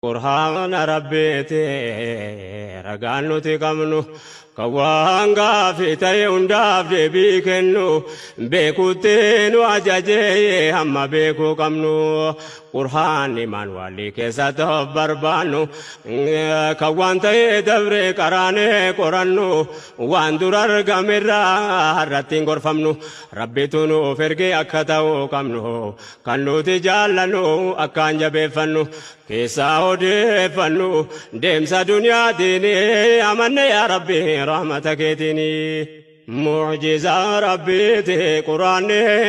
قرآن ربيتي رقانو تقمنو كوانغا في تيون داف دي بيكنو بيكو تينو أجاجي هم بيكو قمنو قرآن من والي كيسا بربانو كوان تي دبري كراني قرانو وان درار غمرا رتين غرفمنو ربيتونو فرقي أكتاو قمنو كانو تجالنو أكان جبفنو كيسا ودفنو ديمسا دنيا ديني أمن يا ربي رحمتك ديني معجزة ربي تي قرآن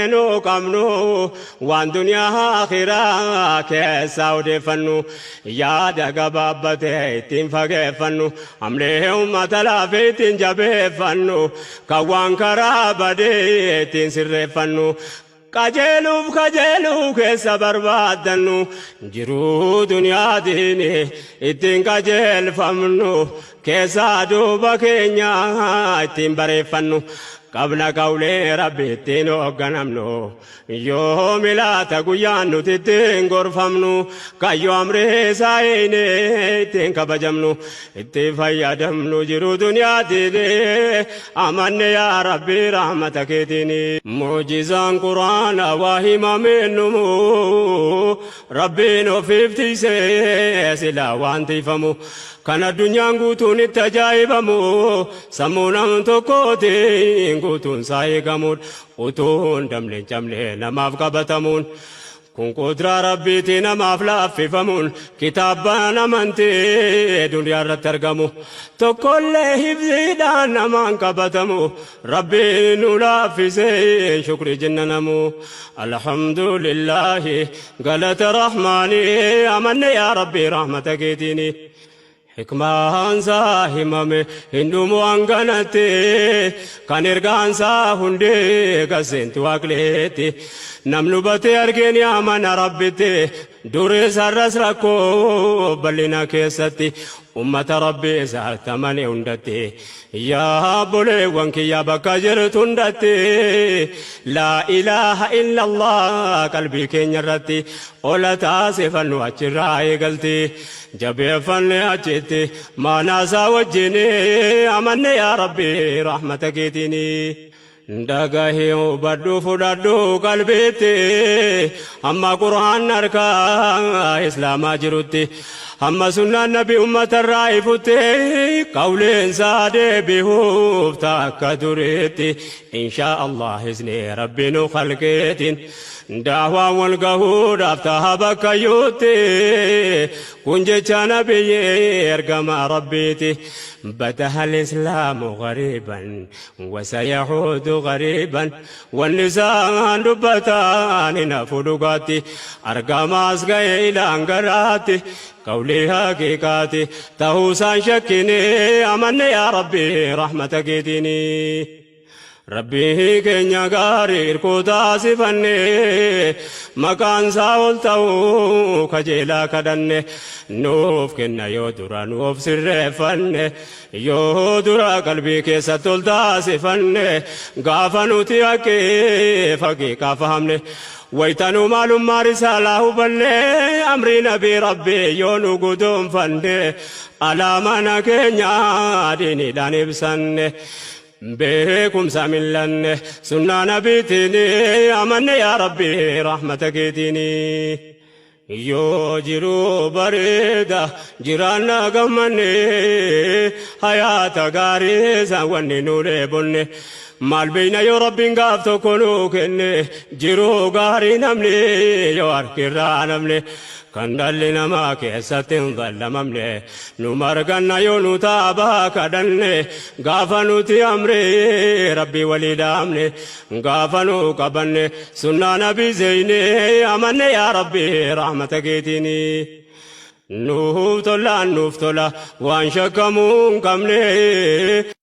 نو قمنو وان دنيا آخرة كيسا ودفنو يا دقبابتي تنفقفنو عملي أمة لافي تنجبفنو كوان كرابدي تنسرفنو kajeelu keessa barbaaddannu jiruu duniyaa diine ittiin qajeelfamnu keessaa duuba keenya ittiin bareeffannu qabna qawlee rabbi ittiin hoogganamnu yoo milaata guyyaan nuti ittiin gorfamnu kayyoo amree saayine ittiin kabajamnu ittiin fayyadamnu jiruu duniyaa diine amanne yaa rabbi rahmata keetiini muujizaan quraana waa himameennumu rabbiin ofiiftiisee silaa waan tiifamu kan addunyaan guutuun itti ajaa'ibamu sammuu nam tokkootiin guutuun saa eegamuudha utuun damleen camlee namaaf qabatamuun kun qudraa rabbiitii namaaf laaffifamuun kitaabaan amantee duniyaa irratti argamu tokkollee hifziidhaan namaan qabatamu rabbiin nu laaffisee shukrii jennanamu alhamdulillaahi galata rahmaanii amanne yaa rabbii rahmata keetiini hikmaan saa himame hindumu hanganatti kan ergaan saa hundee gaseentu waaqleetti namni hubatee argeen yaamana rabbitti duree sarras rakkoo bal'ina keessatti ummata rabbii isaartamane hundatti yaa boleewwan kiyya bakka jirtu hundatti laa ilaaha illallah qalbii keenya irratti ola taasifannu achirraa eegalti jabeeffanne achitti maanaasaa wajjini amanne yaa rabbii rahmata keetiini dagahee hubadhu fudhadhu qalbiitti amma quraan harkaa islaamaa jirutti amma sunnaan nabi ummatarraa ifutti qawleensaa deebi'uuf takka tureetti inshaa allah isni rabbinu khalqeetiin daawaan wal gahuudhaaf taha bakkayyuutti kun jecha nabiyyee ergama rabbiiti بدأ الإسلام غريبا وسيعود غريبا والنساء دبتان نفلقاتي أرقام أسقى إلى أنقراتي قولي حقيقاتي تهوسان شكني أمن يا ربي رحمتك ديني ربي كنيا غارير كوتا سفني مكان ساول تاو كجيلا كدني نوف كنا يودرا نوف سرفن يودرا قلبي كيسا تولتا سفني غافنو تيكي فكي كافهمني ويتنو معلوم ما رساله بني أمري نبي ربي يونو قدوم فني على ما كنيا ديني داني بسني بكم ساملن سنة نبيتني أمن يا ربي رحمتك ديني يو جرو بريدة جيرانا غمني حياة غاريزا وني نوري بني مال بين يا ربي غافتو كونو كني جرو غاري نملي يو أركيرا نملي كندلنا ما كيساتين ظلممني نمرغنا يونو تابا كدني غافنو تي امري ربي وليدامني غافنو قبني سنة نبي زيني امن يا ربي رحمتك ديني نوف تولا وان شكمون كمني